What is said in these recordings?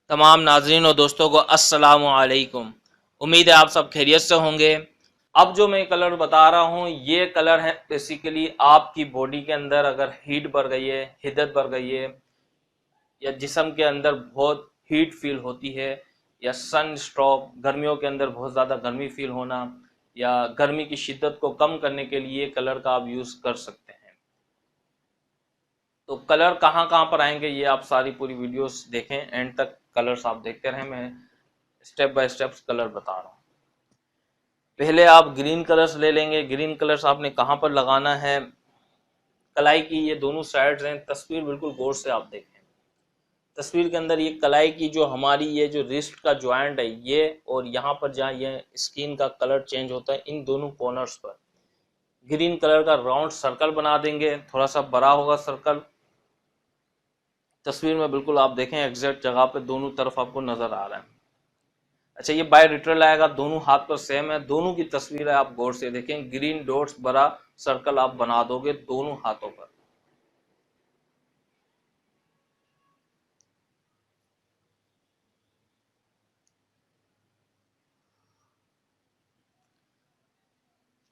तमाम नाजरीन और दोस्तों को अस्सलाम वालेकुम। उम्मीद है आप सब खैरियत से होंगे। अब जो मैं कलर बता रहा हूँ ये कलर है बेसिकली आपकी बॉडी के अंदर अगर हीट बढ़ गई है, हिद्दत बढ़ गई है या जिस्म के अंदर बहुत हीट फील होती है या सन स्ट्रोक, गर्मियों के अंदर बहुत ज़्यादा गर्मी फील होना या गर्मी की शिद्दत को कम करने के लिए कलर का आप यूज़ कर सकते हैं। तो कलर कहाँ कहाँ पर आएंगे ये आप सारी पूरी वीडियोस देखें, एंड तक कलर्स आप देखते रहें। मैं स्टेप बाय स्टेप कलर बता रहा हूँ। पहले आप ग्रीन कलर्स ले लेंगे। ग्रीन कलर्स आपने कहाँ पर लगाना है, कलाई की ये दोनों साइड्स हैं। तस्वीर बिल्कुल गौर से आप देखें। तस्वीर के अंदर ये कलाई की जो हमारी ये जो रिस्ट का जॉइंट है ये, और यहाँ पर जहाँ ये स्किन का कलर चेंज होता है इन दोनों कॉर्नर्स पर ग्रीन कलर का राउंड सर्कल बना देंगे। थोड़ा सा बड़ा होगा सर्कल। तस्वीर में बिल्कुल आप देखें एग्जैक्ट जगह पे दोनों तरफ आपको नजर आ रहा है। अच्छा, ये बाय रिट्रल आएगा, दोनों हाथ पर सेम है। दोनों की तस्वीर है, आप गौर से देखें। ग्रीन डॉट्स बड़ा सर्कल आप बना दोगे दोनों हाथों पर।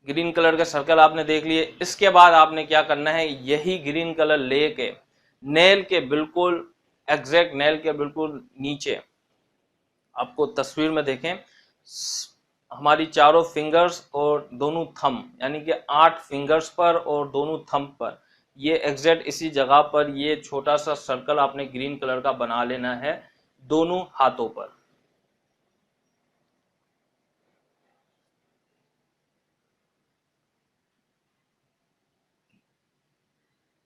ग्रीन कलर के सर्कल आपने देख लिए। इसके बाद आपने क्या करना है, यही ग्रीन कलर लेके नेल के बिल्कुल एग्जैक्ट नेल के बिल्कुल नीचे आपको तस्वीर में देखें हमारी चारों फिंगर्स और दोनों थंब, यानी कि 8 फिंगर्स पर और दोनों थंब पर ये एग्जैक्ट इसी जगह पर ये छोटा सा सर्कल आपने ग्रीन कलर का बना लेना है दोनों हाथों पर।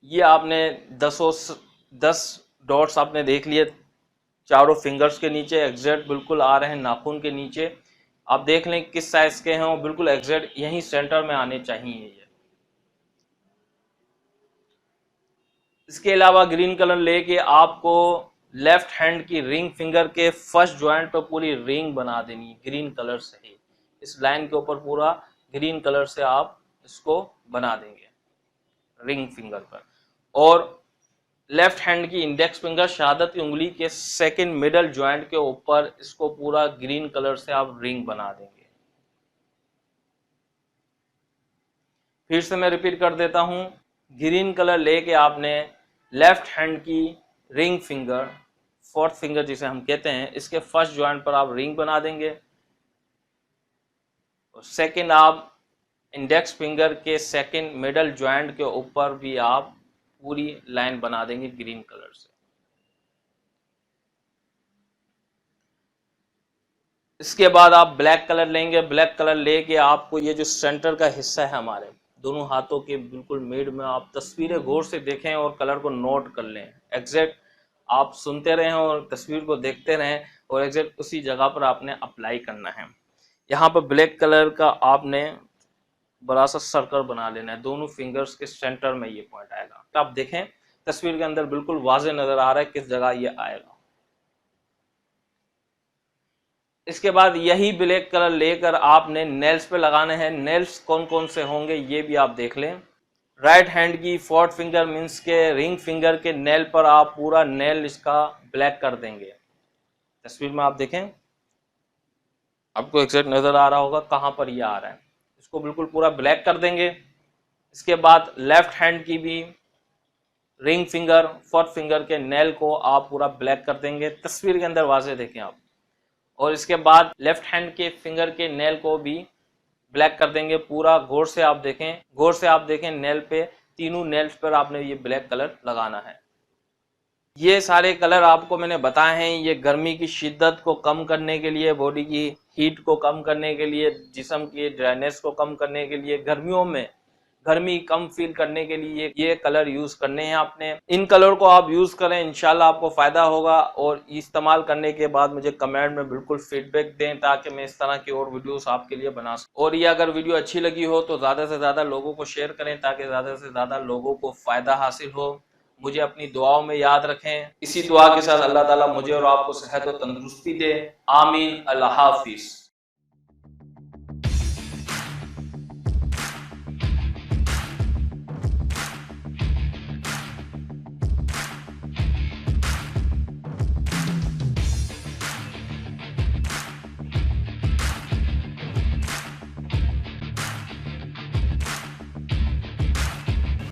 ये आपने 10 डॉट्स आपने देख लिए चारों फिंगर्स के नीचे, एग्जैक्ट बिल्कुल आ रहे हैं नाखून के नीचे। आप देख लें किस साइज के हैं, वो बिल्कुल एग्जैक्ट यहीं सेंटर में आने चाहिए ये। इसके अलावा ग्रीन कलर लेके आपको लेफ्ट हैंड की रिंग फिंगर के फर्स्ट जॉइंट पर पूरी रिंग बना देनी है ग्रीन कलर से ही। इस लाइन के ऊपर पूरा ग्रीन कलर से आप इसको बना देंगे रिंग फिंगर पर। और लेफ्ट हैंड की इंडेक्स फिंगर शहादत की उंगली के सेकंड मिडल जॉइंट के ऊपर इसको पूरा ग्रीन कलर से आप रिंग बना देंगे। फिर से मैं रिपीट कर देता हूं। ग्रीन कलर लेके आपने लेफ्ट हैंड की रिंग फिंगर, फोर्थ फिंगर जिसे हम कहते हैं, इसके फर्स्ट जॉइंट पर आप रिंग बना देंगे। और सेकंड आप इंडेक्स फिंगर के सेकंड मिडल जॉइंट के ऊपर भी आप पूरी लाइन बना देंगे ग्रीन कलर से। इसके बाद आप ब्लैक कलर लेंगे। ब्लैक कलर लेके आपको ये जो सेंटर का हिस्सा है हमारे दोनों हाथों के बिल्कुल मिड में, आप तस्वीरें गौर से देखें और कलर को नोट कर लें। एग्जैक्ट आप सुनते रहें और तस्वीर को देखते रहें और एग्जैक्ट उसी जगह पर आपने अप्लाई करना है। यहाँ पर ब्लैक कलर का आपने बड़ा सा सर्कल बना लेना है दोनों फिंगर्स के सेंटर में। ये पॉइंट आएगा तो आप देखें तस्वीर के अंदर बिल्कुल वाज़ेह नजर आ रहा है किस जगह ये आएगा। इसके बाद यही ब्लैक कलर लेकर आपने नेल्स पे लगाने हैं। नेल्स कौन कौन से होंगे ये भी आप देख लें। राइट हैंड की फोर्थ फिंगर मीन्स के रिंग फिंगर के नेल पर आप पूरा नेल इसका ब्लैक कर देंगे। तस्वीर में आप देखें, आपको एग्जैक्ट नजर आ रहा होगा कहाँ पर ये आ रहा है। इसको बिल्कुल पूरा ब्लैक कर देंगे। इसके बाद लेफ्ट हैंड की भी रिंग फिंगर, फोर्थ फिंगर के नेल को आप पूरा ब्लैक कर देंगे। तस्वीर के अंदर वाज़ेह देखें आप। और इसके बाद लेफ्ट हैंड के फिंगर के नेल को भी ब्लैक कर देंगे पूरा। गौर से आप देखें, गौर से आप देखें नेल पे, तीनों नेल्स पर आपने ये ब्लैक कलर लगाना है। ये सारे कलर आपको मैंने बताए हैं, ये गर्मी की शिद्दत को कम करने के लिए, बॉडी की हीट को कम करने के लिए, जिस्म की ड्राइनेस को कम करने के लिए, गर्मियों में गर्मी कम फील करने के लिए ये कलर यूज करने हैं आपने। इन कलर को आप यूज करें, इंशाल्लाह आपको फायदा होगा। और इस्तेमाल करने के बाद मुझे कमेंट में बिल्कुल फीडबैक दें ताकि मैं इस तरह की और वीडियोस आपके लिए बना सकूं। और ये अगर वीडियो अच्छी लगी हो तो ज़्यादा से ज़्यादा लोगों को शेयर करें ताकि ज़्यादा से ज़्यादा लोगों को फ़ायदा हासिल हो। मुझे अपनी दुआओं में याद रखें। इसी दुआ के साथ अल्लाह ताला मुझे और आपको सेहत और तंदुरुस्ती दे। आमीन। अल्लाह हाफिज।